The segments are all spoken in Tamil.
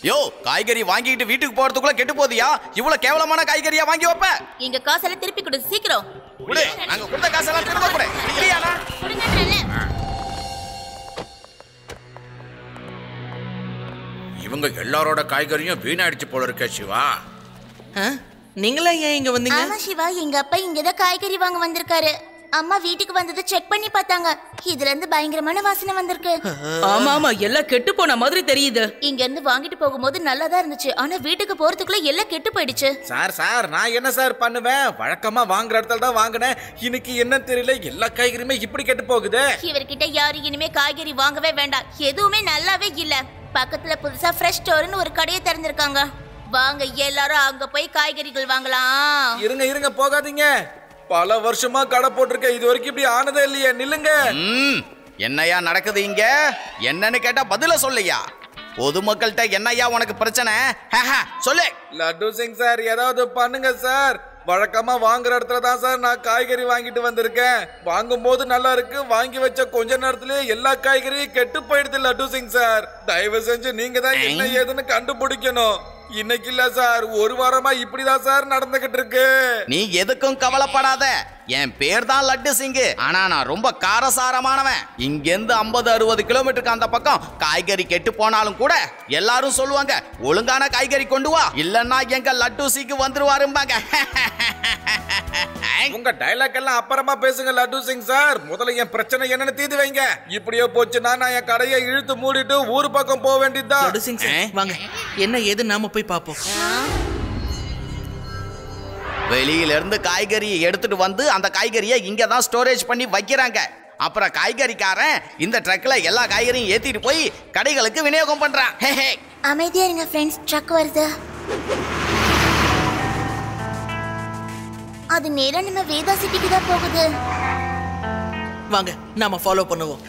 யோ, காய்கறி வாங்கிட்டு வீட்டுக்கு போறதுக்குள்ள கெட்டு போதியா? இவ்வளவு கேவலமான காய்கறியா வாங்கி வைப்ப? எங்க காசெல்லாம் திருப்பி கொடு சீக்கிரம். குடு, நாங்க கொடுத்த காசெல்லாம் திரும்ப கொடு. இல்லையாடா? இவங்க எல்லாரோட காய்கறியும் வீணாயிடுச்சு போல இருக்க சிவா. நீங்களா ஏன் இங்க வந்தீங்க? ஆமா சிவா, எங்க அப்பா இங்கதான் காய்கறி வாங்க வந்திருக்காரு. அம்மா வீட்டுக்கு வந்ததை செக் பண்ணி பார்த்தாங்க. இதுல இருந்து பயங்கரமான வாசனை வந்திருக்கு. ஆமா ஆமா, எல்லாம் கெட்டு போன மாதிரி தெரியுது. இங்க இருந்து வாங்கிட்டு போகும்போது நல்லாதான் இருந்துச்சு, ஆனா வீட்டுக்கு போறதுக்குள்ள எல்லாம் கெட்டு போயிடுச்சு. சார் நான் என்ன சார் பண்ணுவேன்? வழக்கமா வாங்குற இடத்துல தான் வாங்கினேன். இன்னைக்கு என்ன தெரியல, எல்லா காய்கறியுமே இப்படி கெட்டு போகுது. இவர்கிட்ட யாரும் இனிமே காய்கறி வாங்கவே வேண்டாம். எதுவுமே நல்லாவே இல்ல. பக்கத்துல புதுசா ஃப்ரெஷ் ஸ்டோர்னு ஒரு கடையை திறந்திருக்காங்க. வாங்க எல்லாரும் அங்க போய் காய்கறிகள் வாங்கலாம். இருங்க போகாதீங்க. பல வருஷமா கடை போட்டிருக்க, இது வரைக்கும் இப்படி ஆனதே இல்லையே. நில்லுங்க. என்னையா நடக்குது இங்க? என்னன்னு கேட்டா பதில சொல்லையா? பொதுமக்கள்கிட்ட என்னையா உனக்கு பிரச்சனை? சொல்லு. லட்டு சிங் சார், ஏதாவது பண்ணுங்க சார். வழக்கமா வாங்குற இடத்துல தான் சார் நான் காய்கறி வாங்கிட்டு வந்திருக்கேன். வாங்கும் போது நல்லா இருக்கு, வாங்கி வச்ச கொஞ்ச நேரத்திலேயே எல்லா காய்கறியும் கெட்டு போயிடுது. லட்டு சிங் சார், தயவு செஞ்சு நீங்க தான் என்ன ஏதுன்னு கண்டுபிடிக்கணும். இன்னைக்கு இல்ல சார், ஒரு வாரமா இப்படிதான் சார் நடந்துகிட்டு இருக்கு. நீ எதுக்கும் கவலைப்படாத. என் பேர் தான் லட்டு சிங்கு. ஆனா நான் ரொம்ப காரசாரமானவன். இங்கிருந்து 50-60 கிலோமீட்டருக்கு அந்த பக்கம் காய்கறி கெட்டு போனாலும் கூட எல்லாரும் சொல்லுவாங்க, ஒழுங்கான காய்கறி கொண்டு வா, இல்லன்னா எங்க லட்டு சிங்கு வந்துருவாரும்பாங்க. உங்க டைலாக் எல்லாம் அப்புறமா பேசுங்க லட்டு சிங் சார். முதல்ல என் பிரச்சனை என்னன்னு தீர்த்து வைங்க. இப்படியே போச்சுன்னா நான் என் கடையை இழுத்து மூடிட்டு ஊர் பக்கம் போக வேண்டியதுதான். லட்டு சிங் சார், வாங்க என்ன ஏது நாம போய் பாப்போம். வெளியில இருந்து காய்கறி எடுத்துட்டு வந்து அந்த காய்கறியை இங்க தான் ஸ்டோரேஜ் பண்ணி வைக்கிறாங்க. அப்புறம் காய்கறிக்காரன் இந்த ட்ரக்ல எல்லா காய்கறியும் ஏத்திட்டு போய் கடைகளுக்கு விநியோகம் பண்றான். அமைதியா இருங்க ஃப்ரெண்ட்ஸ், ட்ரக் வருது. அது நேரா நம்ம வேதா சிட்டிக்கு தான் போகுது. வாங்க நாம ஃபாலோ பண்ணுவோம்.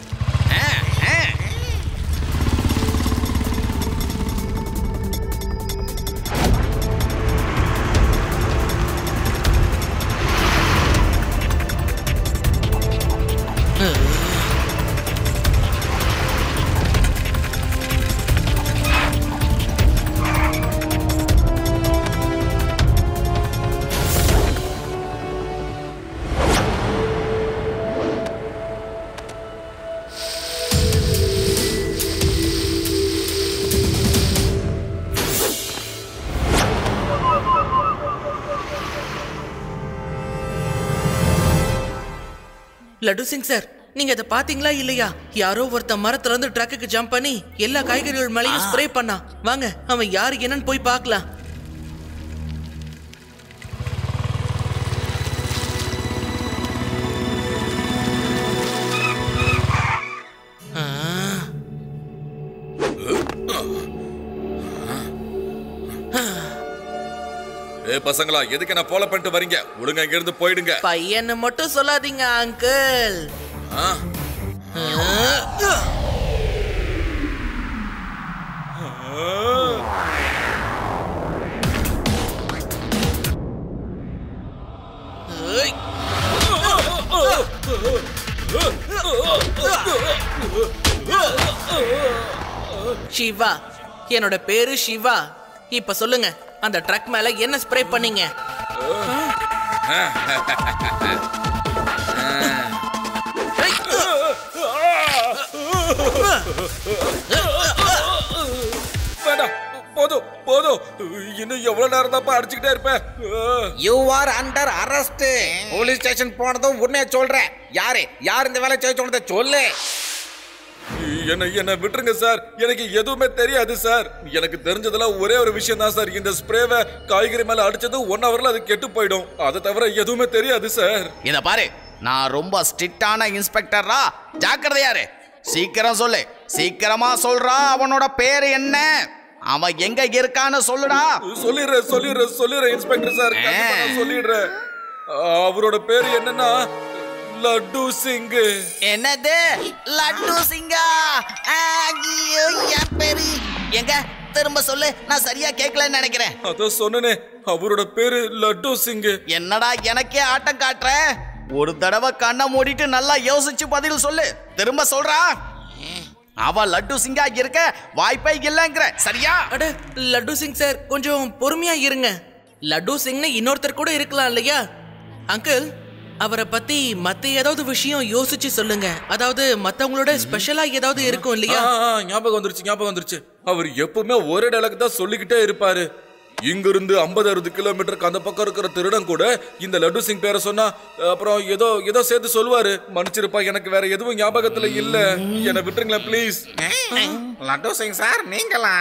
லட்டு சிங் சார், நீங்க அதை பாத்தீங்களா இல்லையா? யாரோ ஒருத்த மரத்துல இருந்து ட்ரக்குக்கு ஜம்ப் பண்ணி எல்லா காய்கறிகள் மேலேயும் ஸ்ப்ரே பண்ணா. வாங்க அவன் யாரு என்னன்னு போய் பார்க்கலாம். பசங்களா, எதுக்கு என்ன ஃபாலோ பண்ணிட்டு வரீங்க? ஒழுங்கா இங்க இருந்து போயிடுங்க. பையன்னு மட்டும் சொல்லாதீங்க அங்கிள். சிவா, என்னோட பேரு சிவா. இப்ப சொல்லுங்க, அந்த ட்ரக் மேல என்ன ஸ்ப்ரே பண்ணீங்க? போதும் போதும், இன்னும் எவ்வளவு நேரம் தான் அடிச்சுக்கிட்டே இருப்பேன். You are under arrest. Police station போனதும் உடனே சொல்றேன். யார் இந்த வேலை செய்ய சொன்னதை சொல்லு. என்ன விட்டுருங்க சார், எனக்கு எதுவுமே தெரியாது சார். எனக்கு தெரிஞ்சதெல்லாம் ஒரே ஒரு விஷயம் தான் சார். இந்த ஸ்ப்ரேவை காய்கறி மேல அடிச்சது 1 ஹவர்ல அது கெட்டு போயிடும். அதை தவிர எதுவுமே தெரியாது சார். இத பாரு, நான் ரொம்ப ஸ்ட்ரிக்டான இன்ஸ்பெக்டரா. ஜாக்கிரதையாரு. சீக்கிரம் சொல்லு, சீக்கிரமா சொல்றா. அவனோட பேரு என்ன? அவன் எங்க இருக்கான்னு சொல்லுடா. சொல்லிடுறேன் இன்ஸ்பெக்டர் சார், சொல்லிடுறேன். அவரோட பேரு என்னன்னா லட்டு சிங். என்னது லட்டு சிங்கா? என் பேரு எங்க? திரும்ப சொல்லு, நான் சரியா கேட்கலன்னு நினைக்கிறேன். அத சொன்னனே, அவரோட பேரு லட்டு சிங். என்னடா எனக்கே ஆட்டம் காட்டுற? ஒரு தடவை கண்ணை மூடிட்டு நல்லா யோசிச்சு பதில் சொல்லு. திரும்ப சொல்றா. அவ லட்டு சிங்கா இருக்க வாய்ப்பே இல்லைங்கிற சரியா? அட லட்டு சிங் சார், கொஞ்சம் பொறுமையா இருங்க. லட்டு சிங்னு இன்னொருத்தர் கூட இருக்கலாம் இல்லையா? அங்கிள், அவரை பத்தி மத்த ஏதாவது விஷயம் யோசிச்சு சொல்லுங்க. அதாவது மத்தவங்களோட ஸ்பெஷலா ஏதாவது இருக்கும் இல்லையா? ஞாபகம் வந்துருச்சு. அவர் எப்பவுமே ஒரே டைலாக் தான் சொல்லிக்கிட்டே இருப்பாரு. இங்கிருந்து 50-60 கிலோமீட்டருக்கு அந்த பக்கம் இருக்கிற திருடன் கூட இந்த லட்டு சிங் பேரை சொன்னா அப்புறம் ஏதோ சேர்த்து சொல்லுவாரு. மன்னிச்சிருப்பா, எனக்கு வேற எதுவும் ஞாபகத்துல இல்ல. என்ன விட்டுருங்களேன் ப்ளீஸ். லட்டு சிங் சார், நீங்களா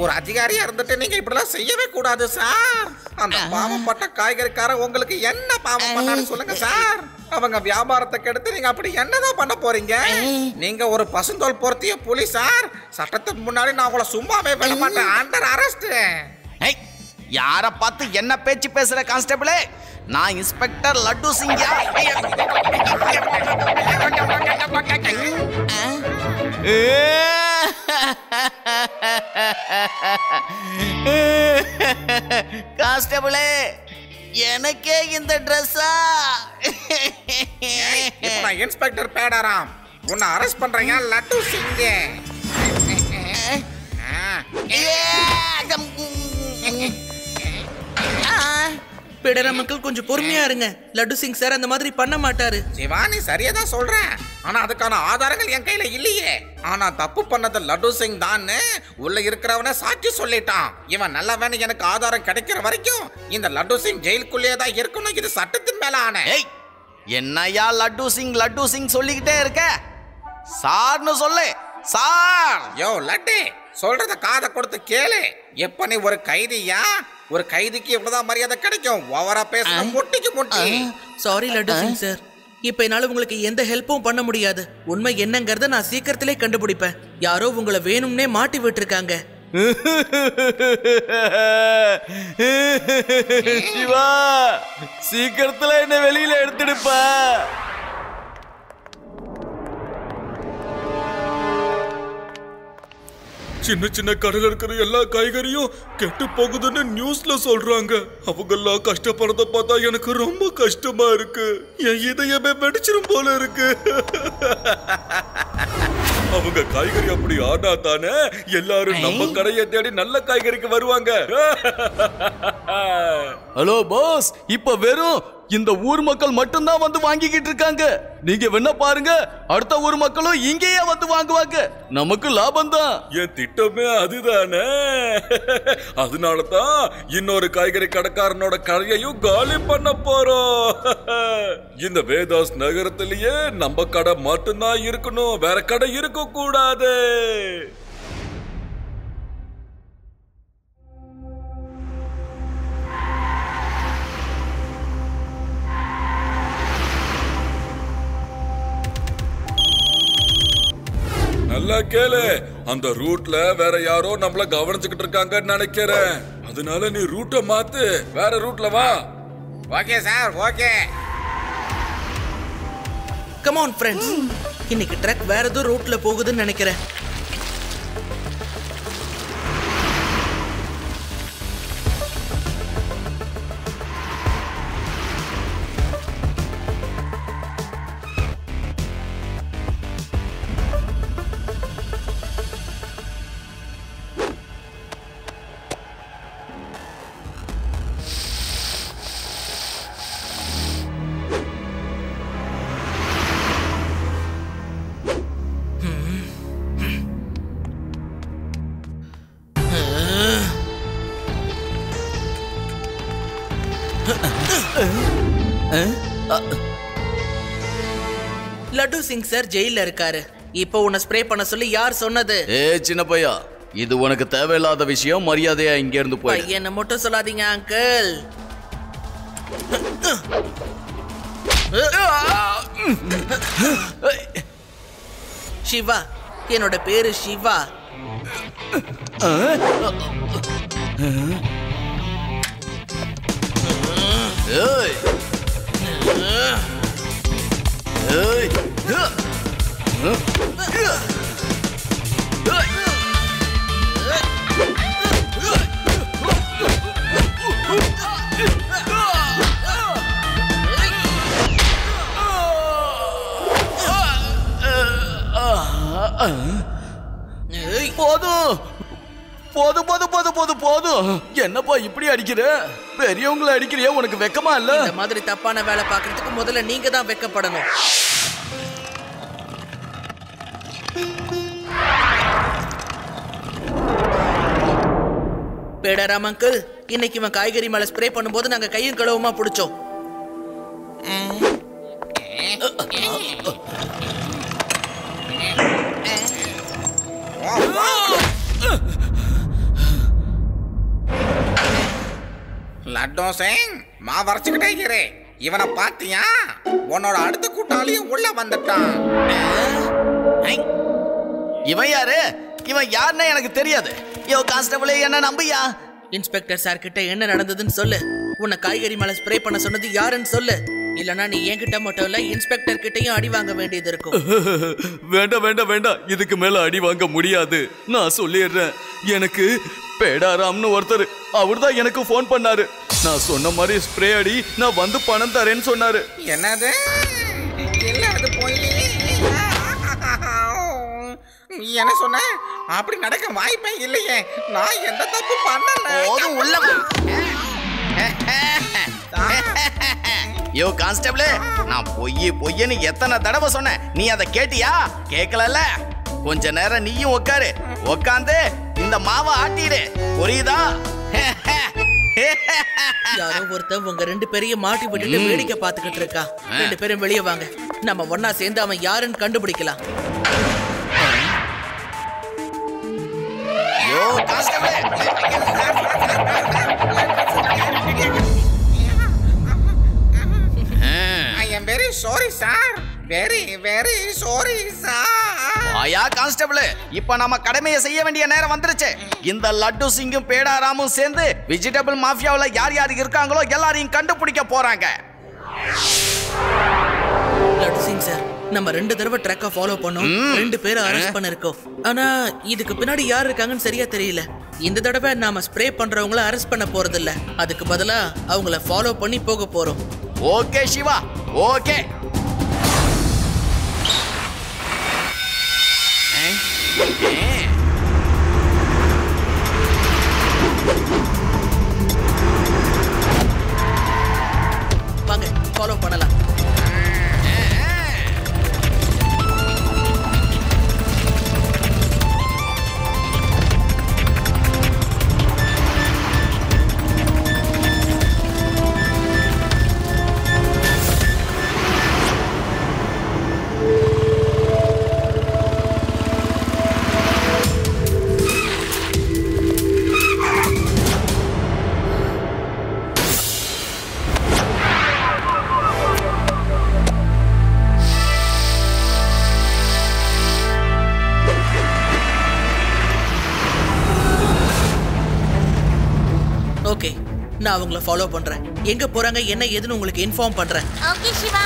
ஒரு அதிகாரியா இருந்துட்டு நீங்க இப்படிலாம் செய்யவே கூடாது சார். அந்த பாவப்பட்ட காய்கறிக்கார உங்களுக்கு என்ன பாவம் பண்ணான்னு சொல்லுங்க சார். அவங்க வியாபாரத்தை கெடுத்து நீங்க அப்படி என்னதான் பண்ண போறீங்க? நீங்க ஒரு பசுந்தோல் பொருத்திய புலி சார். சட்டத்துக்கு முன்னாடி நான் உங்களை சும்மாவே விட மாட்டேன். Under arrest. யார பார்த்து என்ன பேச்சு பேசுற கான்ஸ்டபிளே? நான் இன்ஸ்பெக்டர் லட்டு சிங்கா. கான்ஸ்டபிளே, எனக்கே இந்த ட்ரெஸ்ஸா? நான் இன்ஸ்பெக்டர் பேடாராம். உன்னை அரெஸ்ட் பண்றீங்க லட்டு சிங். பிடர மக்கள் கொஞ்சம் பொறுமையா இருங்க. லட்டு சிங் சார் அந்த மாதிரி பண்ண மாட்டாரு. சிவானி சரியா தான் சொல்றேன். ஆனா அதுக்கான ஆதாரங்கள் என் கையில இல்லையே. ஆனா தப்பு பண்ணது லட்டு சிங் தான் உள்ள இருக்கிறவன சாட்சி சொல்லிட்டான். இவன் நல்லவன். எனக்கு ஆதாரம் கிடைக்கிற வரைக்கும் இந்த லட்டு சிங் ஜெயிலுக்குள்ளேயே தான் இருக்கணும். இது சட்டத்தின் மேல ஆன. என்னையா லட்டு சிங் சொல்லிக்கிட்டே இருக்க? சார்னு சொல்லு சார். யோ லட்டு, சொல்றத காதை கொடுத்து கேளு. எப்ப நீ ஒரு கைதியா? ஒரு கைதிக்கு இவ்வளவுதான் மரியாதை கிடைக்கும். ஓவரா பேச முட்டிக்கு முட்டி. சாரி லட்டு சிங் சார், இப்ப என்னால உங்களுக்கு எந்த ஹெல்ப்பும் பண்ண முடியாது. உண்மை என்னங்கறத நான் சீக்கிரத்திலே கண்டுபிடிப்பேன். யாரோ உங்களை வேணும்னே மாட்டி விட்டுருக்காங்க. சிவா, சீக்கிரத்துல என்ன வெளியில எடுத்துடுப்பா. சின்ன சின்ன கடையில் இருக்கிற எல்லா காய்கறியும் கெட்டு போகுதுன்னு நியூஸ்ல சொல்றாங்க. அவங்க எல்லாம் கஷ்டப்படுறத பார்த்தா எனக்கு ரொம்ப கஷ்டமா இருக்கு. என் இதயமே வெடிச்சிரும் போல இருக்கு. அவங்க காய்கறி அப்படி ஆனா தானே எல்லாரும் நம்ம கடையை தேடி நல்ல காய்கறிக்கு வருவாங்க. ஹலோ பாஸ், இப்ப வெறும் இந்த ஊர் மக்கள் மட்டும்தான் வந்து வாங்கிக்கிட்டு இருக்காங்க. நீங்க வேணா பாருங்க, அடுத்த ஊர் மக்களும் இங்கேயே வந்து வாங்குவாங்க. நமக்கு லாபம் தான். என் திட்டமே அதுதானே. அதனாலதான் இன்னொரு காய்கறி கடைக்காரனோட கடையையும் காலி பண்ண போறோம். இந்த வேதாஸ் நகரத்திலேயே நம்ம கடை மட்டும்தான் இருக்கணும். வேற கடை இருக்க கூடாது. நல்லா கேளு, அந்த ரூட்ல வேற யாரோ நம்மள கவனிச்சுக்கிட்டு இருக்காங்கன்னு நினைக்கிறேன். அதனால நீ ரூட்டை மாத்து, வேற ரூட்ல வா. Okay sir, okay. Come on friends, இன்னைக்கு ட்ரக் வேற ஏதோ ரூட்ல போகுதுன்னு நினைக்கிறேன். லட்டு சிங் சார் ஜெயில இருக்காரு. இப்போ உன்னை ஸ்ப்ரே பண்ண சொல்லி யார் சொன்னது? சின்ன பையா, இது உனக்கு தேவையில்லாத விஷயம். மரியாதையா இங்க இருந்து போய். என்ன மட்டும் சொல்லாதீங்க அங்கிள். சிவா, என்னோட பேரு சிவா. ஏய் ஏய் ஏய், போதும் போதும் போதும் போதும் போதும் போதும். என்னப்பா இப்படி அடிக்கிற? பெரியவங்களை அடிக்கிறியா? உனக்கு வெக்கமா இல்ல? இந்த மாதிரி தப்பான வேலை பார்க்கறதுக்கு முதல்ல நீங்க தான் வெக்கப்படணும். பேடாராம் அங்கிள், இன்னைக்கு இவன் காய்கறி மேல ஸ்ப்ரே பண்ணும்போது நாங்க கையும் கழுவுமா பிடிச்சோம். லட்டு சிங் மாவு அரைச்சுக்கிட்டே இரு. இவனை பாத்தியா? உன்னோட அடுத்த கூட்டாளியும் உள்ள வந்துட்டான். இவன் யாரு? இவன் யாருன்னு எனக்கு தெரியாது. யோ கான்ஸ்டபிளே, என்ன நம்பியா? இன்ஸ்பெக்டர் சார் கிட்ட என்ன நடந்ததுன்னு சொல்லு. உன்னை காய்கறி மேல ஸ்ப்ரே பண்ண சொன்னது யாருன்னு சொல்லு. இல்லனா நீ என்கிட்ட மட்டும் இல்ல, இன்ஸ்பெக்டர் கிட்டயும் அடி வாங்க வேண்டியது இருக்கும். வேண்டாம் வேண்டாம் வேண்டாம், இதுக்கு மேல அடி வாங்க முடியாது. நான் சொல்லிடுறேன். எனக்கு பேடாராம்னு ஒருத்தர், அவர்தான் எனக்கு ஃபோன் பண்ணாரு. நான் சொன்ன மாதிரி ஸ்ப்ரே அடி, நான் வந்து பணம் தரேன்னு சொன்னாரு. என்னது? இல்ல அது போய் என்ன சொன்ன? அப்படி நடக்க வாய்ப்பே இல்லையே. நான் எந்த தப்பு பண்ணல. போதும் உள்ள வா. யோ கான்ஸ்டபிளே, நான் பொய்யன்னு எத்தனை தடவை சொன்னேன், நீ அதை கேட்டியா? கேட்கலல்ல? கொஞ்ச நேரம் நீயும் உட்காரு. உட்காந்து இந்த மாவை ஆட்டிடு, புரியுதா? யாரோ ஒருத்தன் உங்க ரெண்டு பேரையும் மாட்டி விட்டுட்டு வேடிக்கை பார்த்துக்கிட்டு இருக்கா. ரெண்டு பேரும் வெளியே வாங்க, நம்ம ஒன்னா சேர்ந்து அவன் யாருன்னு கண்டுபிடிக்கலாம். யோ கான்ஸ்டபிளே, I am very sorry sir. Very very sorry sir. ஆயா கான்ஸ்டபிள், இப்ப நம்ம கடமையை செய்ய வேண்டிய நேரம் வந்துருச்சு. இந்த லட்டு சிங்கும் பேடாராமும் சேர்ந்து வெஜிடபிள் மாஃபியாவுல யார் யார் இருக்காங்களோ எல்லாரையும் கண்டுபிடிக்க போறாங்க. லட்டு சிங் சார், நம்ம 2 தடவை ட்ராக்கை ஃபாலோ பண்ணோம். 2 பேரை அரெஸ்ட் பண்ணிருக்கோம். ஆனா இதுக்கு பின்னாடி யார் இருக்காங்கன்னு சரியா தெரியல. இந்த தடவை நாம ஸ்ப்ரே பண்றவங்கள அரெஸ்ட் பண்ண போறது இல்ல. அதுக்கு பதிலா அவங்கள ஃபாலோ பண்ணி போக போறோம். Okay Shiva, okay. வாங்க ஃபாலோ பண்ணலாம். ஓகே, நான் அவங்கள ஃபாலோ பண்றேன். எங்க போறாங்க என்ன ஏதுன்னு உங்களுக்கு இன்ஃபார்ம் பண்றேன். ஓகே சிவா.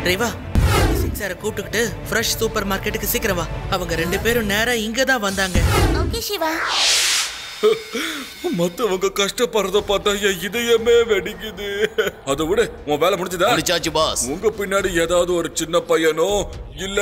ரேவா, சாரை கூப்பிட்டுக்கிட்டு ஃப்ரெஷ் சூப்பர் மார்க்கெட்டுக்கு சீக்கிரம் வா. அவங்க 2 பேரும் நேரா இங்க தான் வந்தாங்க. ஓகே சிவா. மத்தவங்க கஷ்டப்படுறத பார்த்தா என் இதயமே வெடிக்குது. அதை விட உன் வேலை முடிஞ்சதா? முடிச்சாச்சு பாஸ். உங்க பின்னாடி ஏதாவது ஒரு சின்ன பையனோ இல்ல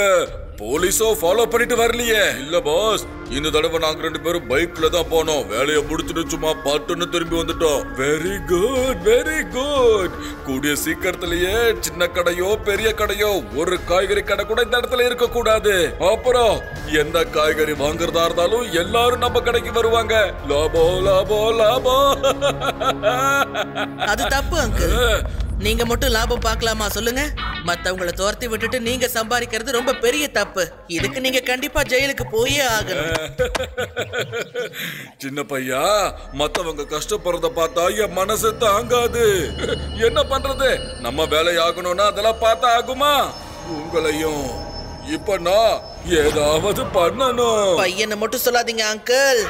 போலீஸோ ஃபாலோ பண்ணிட்டு வரலையே? இல்ல பாஸ், இந்த தடவை நாங்க 2 பேரும் பைக்ல தான் போனோம். வேலையை முடிச்சுட்டு சும்மா பட்டுன்னு திரும்பி வந்துட்டோம். Very good very good. கூடிய சீக்கிரத்திலேயே சின்ன கடையோ பெரிய கடையோ ஒரு காய்கறி கடை கூட இந்த இடத்துல இருக்க கூடாது. அப்புறம் எந்த காய்கறி வாங்குறதா இருந்தாலும் எல்லாரும் நம்ம கடைக்கு வருவாங்க. லாபம் லாபம் லாபம். அது தப்பு அங்கிள். நீங்க மட்டும் லாபம் பார்க்கலாமா சொல்லுங்க? மத்தவங்கள துரத்தி விட்டுட்டு நீங்க சம்பாதிக்கிறது ரொம்ப பெரிய தப்பு. இதுக்கு நீங்க கண்டிப்பா ஜெயிலுக்கு போயே ஆகணும். சின்ன பையா, மத்தவங்க கஷ்டப்படுறத பார்த்தா என் மனசு தாங்காது. என்ன பண்றது? நம்ம வேலை ஆகணும்னா அதெல்லாம் பார்த்தா ஆகுமா? உங்களையும் இப்ப நான் ஏதாவது பண்ணணும். பையனை மட்டும் சொல்லாதீங்க அங்கிள்.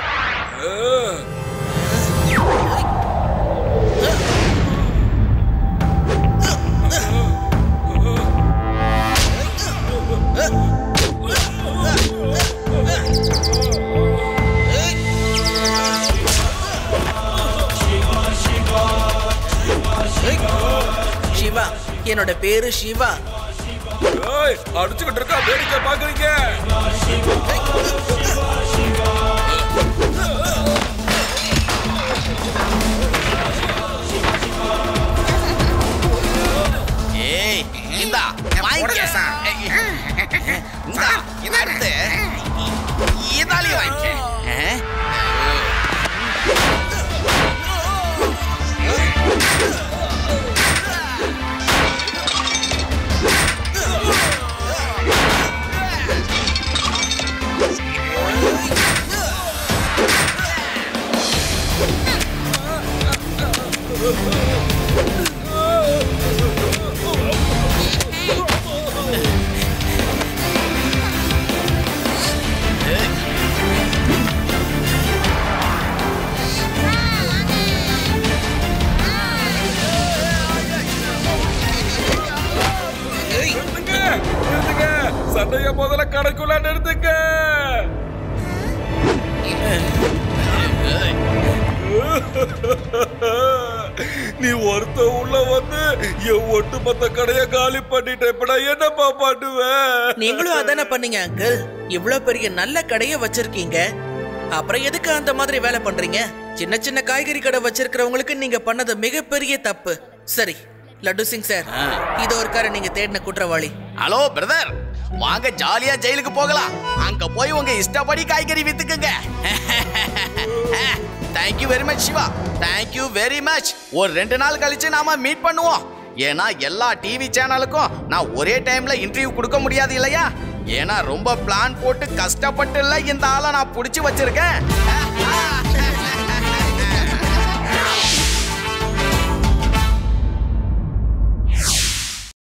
சிவா, என்னோட பேரு சிவா. அடிச்சுக்கிட்டு இருக்கா, வேடிக்கை பாக்குறீங்க? ஏய், இந்தா வாங்கிக்க சார். இந்தா அடுத்து இதாலி வாங்கிக்க. சண்டைய முதல்ல கடைக்குள்ள நிறுத்துங்க. நீ ஒருத்த உள்ள வந்து என் ஒட்டுமொத்த கடைய காலி பண்ணிட்ட. இப்ப நான் என்னப்பா பண்ணுவேன்? நீங்களும் அதானே பண்ணீங்க அங்கிள். இவ்வளவு பெரிய நல்ல கடையை வச்சிருக்கீங்க, அப்புறம் எதுக்கு அந்த மாதிரி வேலை பண்றீங்க? சின்ன சின்ன காய்கறி கடை வச்சிருக்கிறவங்களுக்கு நீங்க பண்ணது மிகப்பெரிய தப்பு. சரி லட்டு சிங் சார், இது ஒரு காரை நீங்க தேடின குற்றவாளி. ஹலோ பிரதர், வாங்க ஜாலியா ஜெயிலுக்கு போகலாம். அங்க போய் உங்க இஷ்டப்படி காய்கறி வித்துக்குங்க. Thank you very much Shiva, thank you very much. ஒரு 2 நாள் கழிச்சு நாம மீட் பண்ணுவோம். ஏன்னா எல்லா டிவி சேனலுக்கும் நான் ஒரே டைம்ல இன்டர்வியூ கொடுக்க முடியாது இல்லையா? ஏன்னா ரொம்ப பிளான் போட்டு கஷ்டப்பட்டு இல்ல இந்த ஆளை நான் புடிச்சு வச்சிருக்கேன்.